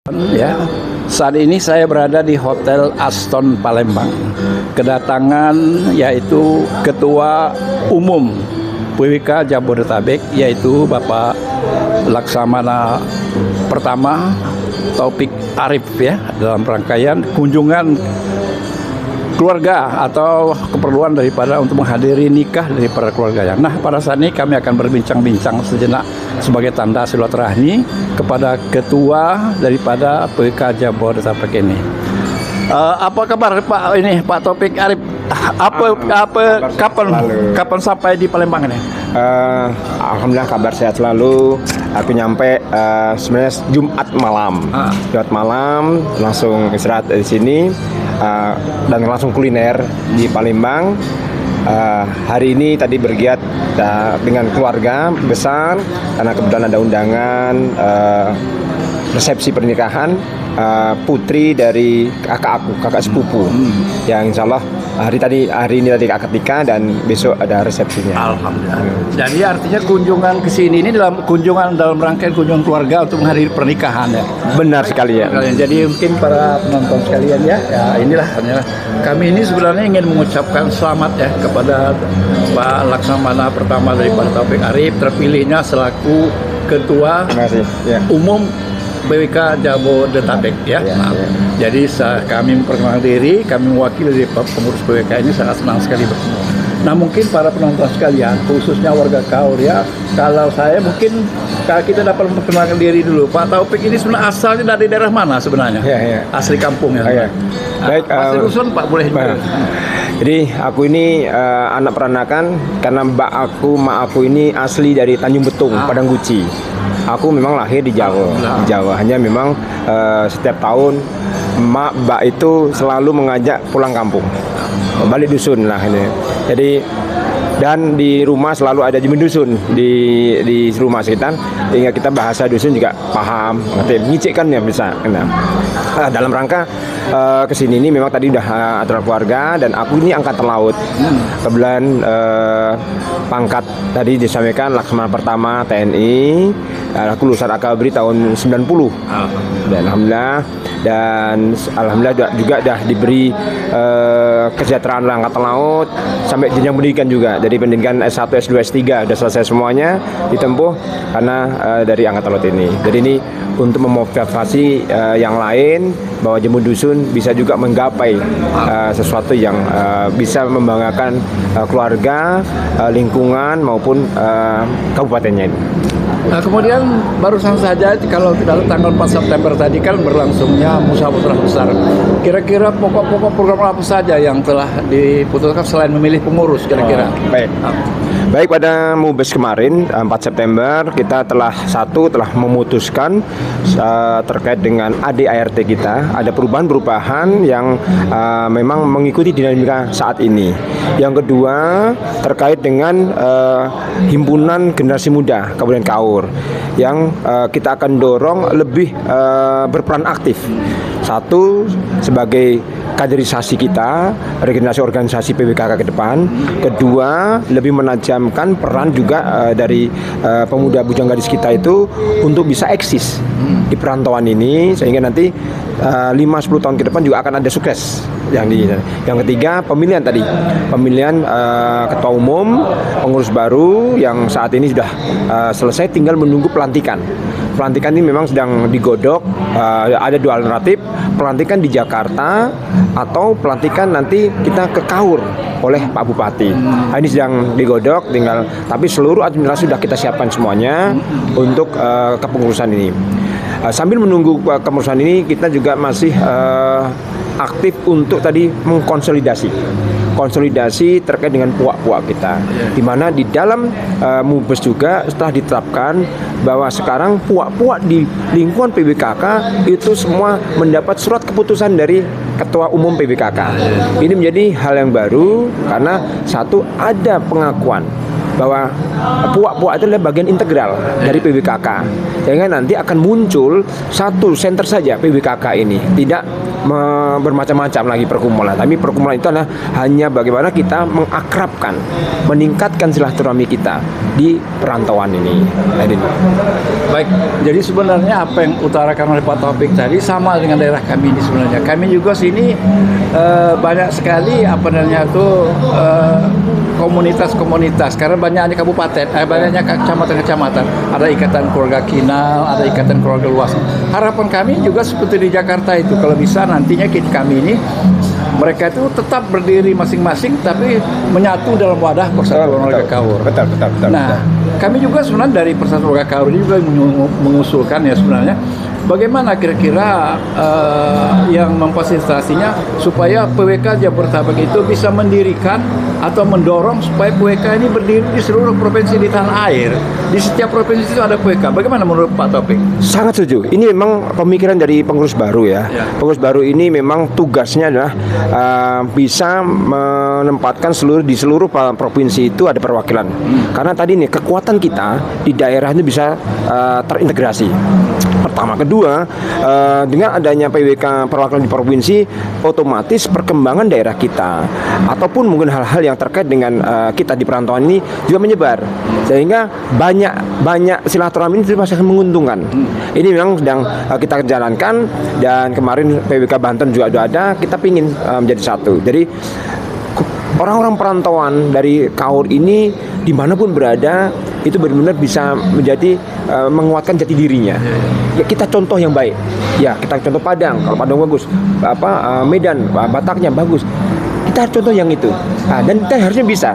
Ya, saat ini saya berada di Hotel Aston Palembang. Kedatangan yaitu Ketua Umum PWK Jabodetabek, yaitu Bapak Laksamana Pertama Taufik Arif, ya, dalam rangkaian kunjungan keluarga atau keperluan daripada untuk menghadiri nikah daripada keluarganya. Nah, pada saat ini kami akan berbincang-bincang sejenak sebagai tanda silaturahmi kepada ketua daripada PWK Jabodetabek ini. Apa kabar Pak Taufik Arif? Kapan sampai di Palembang ini? Alhamdulillah kabar sehat selalu. Aku nyampe sebenarnya Jumat malam. Jumat malam langsung istirahat di sini dan langsung kuliner di Palembang. Hari ini tadi bergiat dengan keluarga besar karena kebetulan ada undangan resepsi pernikahan putri dari kakak sepupu yang insya Allah hari ini tadi akad nikah dan besok ada resepsinya. Alhamdulillah. Jadi artinya kunjungan ke sini ini dalam rangkaian kunjungan keluarga untuk menghadiri pernikahan, ya. Benar sekali, ya. Jadi mungkin para penonton sekalian, ya inilah kami ini sebenarnya ingin mengucapkan selamat, ya, kepada Pak Laksamana Pertama daripada Taufik Arif terpilihnya selaku Ketua Umum PWK Jabodetabek, ya. Jadi kami memperkenalkan diri, kami mewakili dari pengurus PWK ini sangat senang sekali bertemu. Nah, mungkin para penonton sekalian, khususnya warga Kaur, ya, kalau saya mungkin kita dapat memperkenalkan diri dulu. Pak Taufik ini sebenarnya asalnya dari daerah mana sebenarnya? Asli kampungnya. Baik, asli Rusun, Pak, boleh juga. Jadi aku ini anak peranakan karena mak aku ini asli dari Tanjung Betung, Padang Guci. Aku memang lahir di Jawa. Hanya memang setiap tahun mbak itu selalu mengajak pulang kampung, balik dusun lah ini. Jadi dan di rumah selalu ada jemen dusun di rumah sekitar, hingga kita bahasa dusun juga paham, ngerti, ngicik kan ya bisa. Dalam rangka kesini ini memang tadi udah aturan keluarga dan aku ini angkatan laut. Kebetulan pangkat tadi disampaikan Laksamana Pertama TNI. Aku lulusan Akabri tahun 90. Dan alhamdulillah juga dah diberi kesejahteraan angkatan laut sampai jenjang pendidikan juga. Jadi pendidikan S1, S2, S3 sudah selesai semuanya ditempuh karena dari angkatan laut ini. Jadi ini untuk memotivasi yang lain bahwa Jemur Dusun bisa juga menggapai sesuatu yang bisa membanggakan keluarga, lingkungan maupun kabupatennya ini. Nah, kemudian barusan saja kalau tidak tanggal 4 September tadi kan berlangsungnya musyawarah besar. Kira-kira pokok-pokok program apa saja yang telah diputuskan selain memilih pengurus kira-kira? Baik, pada Mubes kemarin 4 September kita telah memutuskan terkait dengan ADART kita, ada perubahan-perubahan yang memang mengikuti dinamika saat ini. Yang kedua terkait dengan himpunan generasi muda Kabupaten Kaur yang kita akan dorong lebih berperan aktif. Satu, sebagai kaderisasi kita, regenerasi organisasi PWKK ke depan. Kedua, lebih menajamkan peran juga dari pemuda bujang gadis kita itu untuk bisa eksis di perantauan ini, sehingga nanti 5-10 tahun ke depan juga akan ada sukses. Yang ketiga, pemilihan ketua umum, pengurus baru yang saat ini sudah selesai, tinggal menunggu pelantikan. Pelantikan ini memang sedang digodok, ada dua alternatif, pelantikan di Jakarta atau pelantikan nanti kita ke Kaur oleh Pak Bupati. Ini sedang digodok, tapi seluruh administrasi sudah kita siapkan semuanya untuk kepengurusan ini. Sambil menunggu kepengurusan ini, kita juga masih aktif untuk tadi mengkonsolidasi terkait dengan puak-puak kita, di mana di dalam Mubes juga setelah ditetapkan bahwa sekarang puak-puak di lingkungan PWKK itu semua mendapat surat keputusan dari Ketua Umum PWKK. Ini menjadi hal yang baru karena satu, ada pengakuan bahwa puak-puak itu adalah bagian integral dari PWKK. Sehingga nanti akan muncul satu center saja PWKK ini, tidak bermacam-macam lagi perkumpulan. Tapi perkumpulan itu adalah hanya bagaimana kita mengakrabkan, meningkatkan silaturahmi kita di perantauan ini. Baik, jadi sebenarnya apa yang utarakan oleh Pak Taufik tadi sama dengan daerah kami ini sebenarnya. Kami juga sini banyak sekali apa namanya itu komunitas-komunitas, karena banyaknya kabupaten, banyaknya kecamatan-kecamatan. Ada ikatan keluarga kinal, ada ikatan keluarga luas. Harapan kami juga seperti di Jakarta itu, kalau bisa nantinya kami ini mereka itu tetap berdiri masing-masing tapi menyatu dalam wadah Persatuan Warga Kaur. Betul. Nah, kami juga sebenarnya dari Persatuan Warga Kaur ini juga mengusulkan ya sebenarnya bagaimana kira-kira yang memfasilitasinya supaya PWK Jabodetabek itu bisa mendirikan atau mendorong supaya PWK ini berdiri di seluruh provinsi di tanah air. Di setiap provinsi itu ada PWK. Bagaimana menurut Pak Taufik? Sangat setuju. Ini memang pemikiran dari pengurus baru ya. Pengurus baru ini memang tugasnya adalah bisa menempatkan di seluruh provinsi itu ada perwakilan. Karena tadi nih kekuatan kita di daerah itu bisa terintegrasi. Pertama, kedua, dengan adanya PWK perwakilan di provinsi, otomatis perkembangan daerah kita ataupun mungkin hal-hal yang terkait dengan kita di perantauan ini juga menyebar, sehingga banyak silaturahmi ini pasti akan menguntungkan. Ini memang sedang kita jalankan, dan kemarin PWK Banten juga ada. Kita ingin menjadi satu. Jadi orang-orang perantauan dari Kaur ini dimanapun berada itu benar-benar bisa menjadi menguatkan jati dirinya. Ya, kita contoh yang baik. Ya, kita contoh Padang. Kalau Padang bagus, Medan, Bataknya bagus. Kita contoh yang itu. Dan kita harusnya bisa.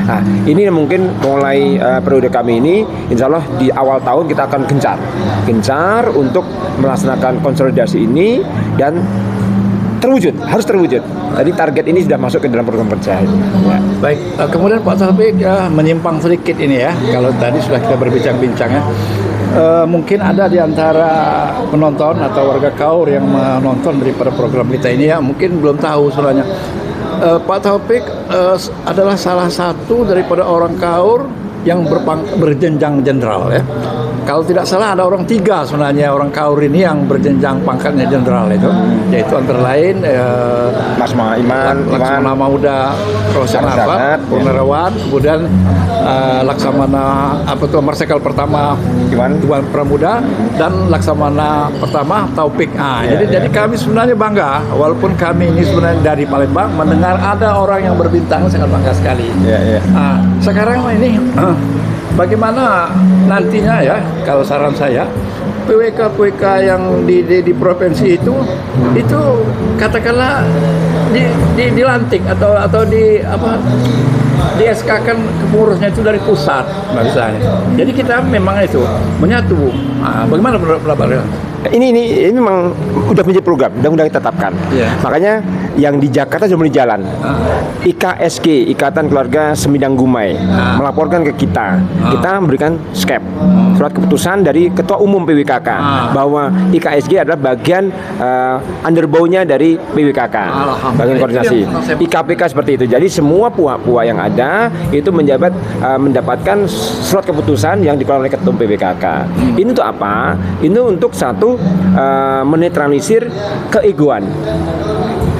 Nah, ini mungkin mulai periode kami ini, insya Allah di awal tahun kita akan gencar untuk melaksanakan konsolidasi ini dan harus terwujud. Jadi target ini sudah masuk ke dalam program kerja. Ya. Baik, kemudian Pak Taufik menyimpang sedikit ini ya. Kalau tadi sudah kita berbincang-bincang ya. Mungkin ada di antara penonton atau warga Kaur yang menonton daripada program kita ini ya, mungkin belum tahu sebenarnya. Pak Taufik adalah salah satu daripada orang Kaur yang berjenjang jenderal ya. Kalau tidak salah ada orang 3 sebenarnya orang Kaur ini yang berjenjang pangkatnya jenderal itu, yaitu antara lain Laksamana Mauda Rosanafat, Purnawirawan, kemudian Laksamana Marsikal pertama Tuan Pramuda, dan Laksamana pertama Taufik. Jadi kami sebenarnya bangga, walaupun kami ini sebenarnya dari Palembang, mendengar ada orang yang berbintang sangat bangga sekali. Sekarang ini bagaimana nantinya ya, kalau saran saya PWK yang di provinsi itu katakanlah dilantik atau di SK-kan pengurusnya itu dari pusat misalnya. Jadi kita memang itu menyatu. Bagaimana pendapat? Ini memang udah menjadi program, udah kita tetapkan. Makanya yang di Jakarta sudah mulai jalan. IKSG, Ikatan Keluarga Semidang Gumai, melaporkan ke kita. Kita memberikan SKEP, surat keputusan dari Ketua Umum PWKK, bahwa IKSG adalah bagian underbownya dari PWKK, bagian koordinasi. IKPK seperti itu. Jadi semua puak-puak yang ada itu mendapatkan surat keputusan yang dikeluarkan oleh Ketua PWKK. Ini untuk apa? Ini untuk satu, menetralisir keegoan,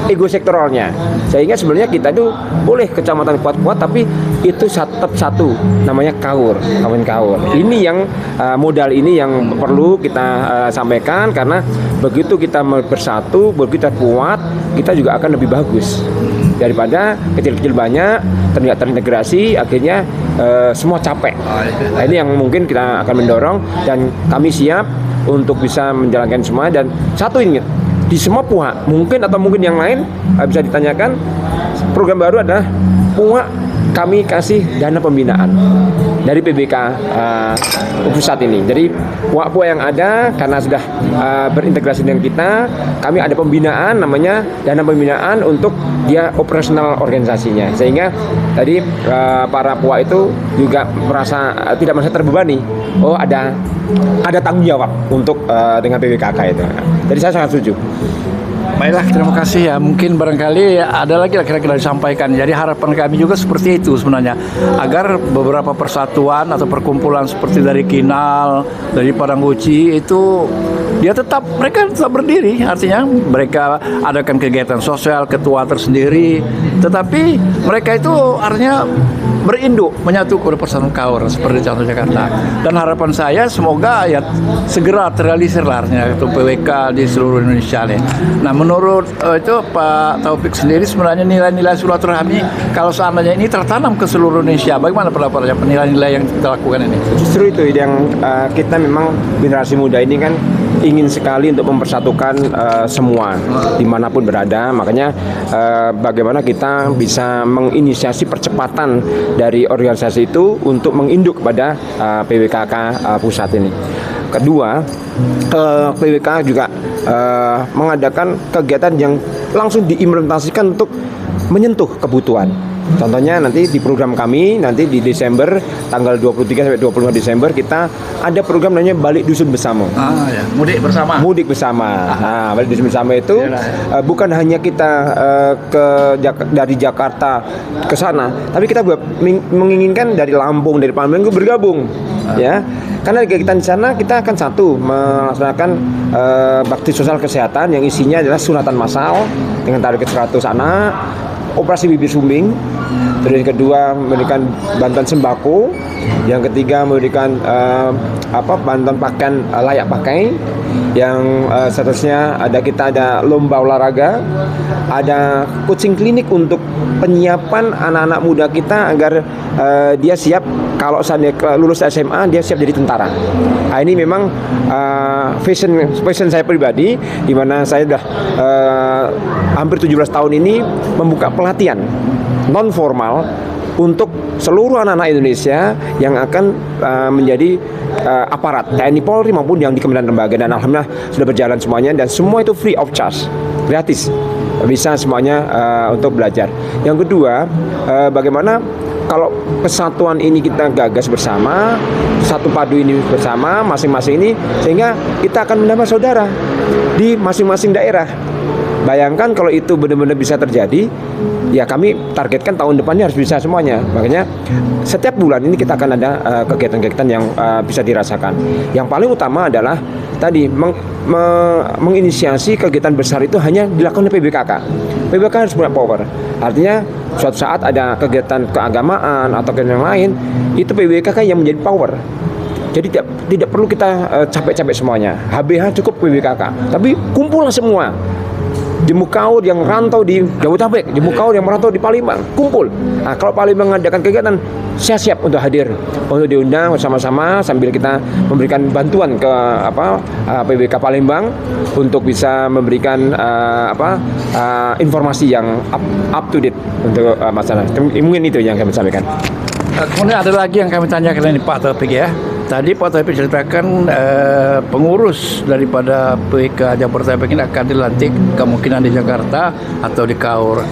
ego sektoralnya, sehingga sebenarnya kita itu boleh kecamatan kuat-kuat tapi itu tetap satu, namanya Kaur. Ini yang modal ini yang perlu kita sampaikan, karena begitu kita bersatu, begitu kita kuat, kita juga akan lebih bagus daripada kecil-kecil banyak, tidak terintegrasi, akhirnya semua capek. Ini yang mungkin kita akan mendorong, dan kami siap untuk bisa menjalankan semua. Dan satu ingat, di semua puak mungkin yang lain bisa ditanyakan, program baru adalah puak kami kasih dana pembinaan dari PBK pusat ini. Jadi puak-puak yang ada karena sudah berintegrasi dengan kita, kami ada pembinaan, namanya dana pembinaan untuk dia operasional organisasinya, sehingga tadi para puak itu juga tidak merasa terbebani. Ada tanggung jawab untuk dengan PWKK itu. Jadi saya sangat setuju. Baiklah, terima kasih ya. Mungkin barangkali ada lagi kira-kira disampaikan. Jadi harapan kami juga seperti itu sebenarnya, agar beberapa persatuan atau perkumpulan seperti dari Kinal, dari Parangguci itu mereka tetap berdiri. Artinya mereka adakan kegiatan sosial, ketua tersendiri, tetapi mereka itu artinya berinduk menyatu ke persatuan kaur seperti contoh Jakarta. Dan harapan saya semoga ya segera terrealisir larnya itu PWK di seluruh Indonesia nih. Nah, menurut itu Pak Taufik sendiri sebenarnya nilai-nilai silaturahmi kalau seandainya ini tertanam ke seluruh Indonesia, bagaimana pendapatnya nilai-nilai yang kita lakukan ini? Justru itu yang kita memang generasi muda ini kan ingin sekali untuk mempersatukan semua dimanapun berada. Makanya bagaimana kita bisa menginisiasi percepatan dari organisasi itu untuk menginduk kepada PWKK pusat ini. Kedua, PWK juga mengadakan kegiatan yang langsung diimplementasikan untuk menyentuh kebutuhan. Contohnya nanti di program kami nanti di Desember tanggal 23 sampai 25 Desember kita ada program namanya Balik Dusun Bersama. Ya. Mudik bersama. Mudik bersama. Nah, Balik Dusun Bersama itu bukan hanya kita dari Jakarta ke sana, tapi kita menginginkan dari Lampung, dari Palembang bergabung, ya. Karena kegiatan di sana kita akan melaksanakan bakti sosial kesehatan yang isinya adalah sunatan massal dengan target 100 anak, operasi bibir sumbing, terus yang kedua memberikan bantuan sembako, yang ketiga memberikan bantuan pakaian layak pakai, yang seterusnya kita ada lomba olahraga, ada coaching klinik untuk penyiapan anak-anak muda kita agar dia siap kalau seandainya lulus SMA dia siap jadi tentara. Nah, ini memang passion saya pribadi, di mana saya sudah hampir 17 tahun ini membuka pelatihan non formal untuk seluruh anak-anak Indonesia yang akan menjadi aparat TNI Polri maupun yang di Kementerian Lembaga, dan alhamdulillah sudah berjalan semuanya dan semua itu free of charge, gratis, bisa semuanya untuk belajar. Yang kedua, bagaimana kalau kesatuan ini kita gagas bersama, satu padu ini bersama masing-masing ini, sehingga kita akan menambah saudara di masing-masing daerah. Bayangkan kalau itu benar-benar bisa terjadi, ya kami targetkan tahun depannya harus bisa semuanya. Makanya setiap bulan ini kita akan ada kegiatan-kegiatan yang bisa dirasakan. Yang paling utama adalah tadi menginisiasi kegiatan besar itu hanya dilakukan oleh PBKK. PBKK harus punya power. Artinya suatu saat ada kegiatan keagamaan atau kegiatan yang lain, itu PBKK yang menjadi power. Jadi tidak perlu kita capek-capek semuanya. HBH cukup PBKK, tapi kumpullah semua. Jemukaur yang rantau di Jabodetabek, Jemukaur yang merantau di Palembang, kumpul. Nah, kalau Palembang mengadakan kegiatan, saya siap untuk hadir, untuk diundang bersama-sama sambil kita memberikan bantuan ke PBK Palembang untuk bisa memberikan informasi yang up to date untuk masalah. Mungkin itu yang kami sampaikan. Kemudian ada lagi yang kami tanyakan ini Pak Taufik ya. Tadi Pak Taufik ceritakan pengurus daripada PWK Jabodetabek ini akan dilantik kemungkinan di Jakarta atau di Kaur.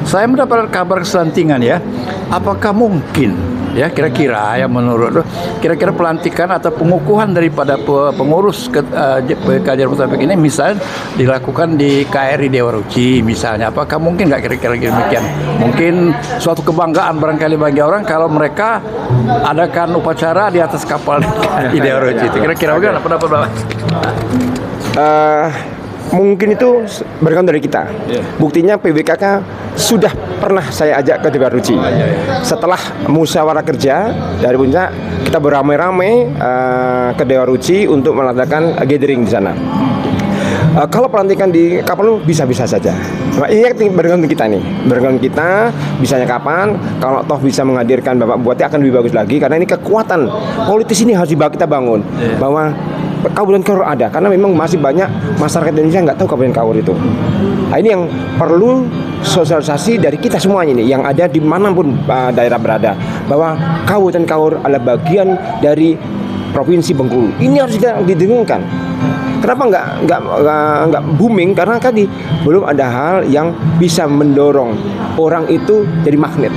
Saya mendapat kabar keselantingan ya. Apakah mungkin ya kira-kira yang menurut kira-kira pelantikan atau pengukuhan daripada pengurus PWK Jabodetabek ini misalnya dilakukan di KRI Dewa Ruci misalnya, apakah mungkin nggak kira-kira demikian? Mungkin suatu kebanggaan barangkali bagi orang kalau mereka adakan upacara di atas kapal di Dewa Ruci itu. Kira-kira bagaimana pendapat Bapak? Mungkin itu bergantung dari kita. Buktinya PBKK sudah pernah saya ajak ke Dewa Ruci. Setelah musyawarah kerja dari puncak, kita beramai-ramai ke Dewa Ruci untuk melakukan gathering di sana. Kalau pelantikan di kapal bisa-bisa saja. Nah, ini bergantung kita nih, bergantung kita bisanya kapan. Kalau toh bisa menghadirkan Bapak Bupati akan lebih bagus lagi, karena ini kekuatan politis ini harus kita bangun bahwa Kabupaten Kaur ada, karena memang masih banyak masyarakat Indonesia nggak tahu Kabupaten Kaur itu. Nah, ini yang perlu sosialisasi dari kita semuanya ini, yang ada di manapun daerah berada, bahwa Kabupaten Kaur adalah bagian dari Provinsi Bengkulu. Ini harus didengungkan. Kenapa nggak booming? Karena tadi belum ada hal yang bisa mendorong orang itu jadi magnet.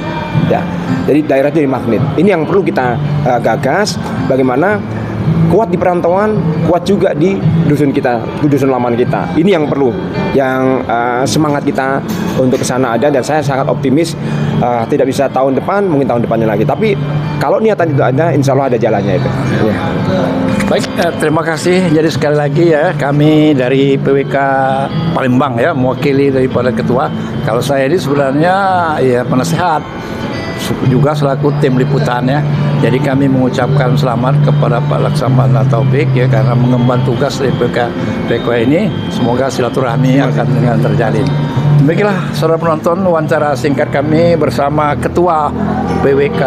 Ya, jadi daerah itu jadi magnet. Ini yang perlu kita gagas. Bagaimana kuat di perantauan, kuat juga di dusun kita, di dusun laman kita. Ini yang perlu, yang semangat kita untuk ke sana ada, dan saya sangat optimis. Tidak bisa tahun depan, mungkin tahun depannya lagi. Tapi kalau niatan itu ada, insya Allah ada jalannya itu. Ya. Baik, terima kasih. Jadi sekali lagi ya, kami dari PWK Palembang ya, mewakili daripada ketua. Kalau saya ini sebenarnya ya penasehat, juga selaku tim liputannya. Jadi kami mengucapkan selamat kepada Pak Laksamana Taufik ya, karena mengemban tugas dari PWK ini. Semoga silaturahmi akan dengan terjalin. Demikianlah saudara penonton, wawancara singkat kami bersama Ketua PWK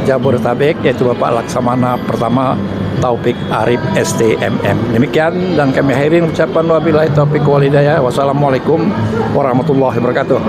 Jabodetabek, yaitu Bapak Laksamana pertama Taufik Arif STMM. Demikian, dan kami akhiri ucapan wabillahi taufiq wal hidayah. Wassalamualaikum warahmatullahi wabarakatuh.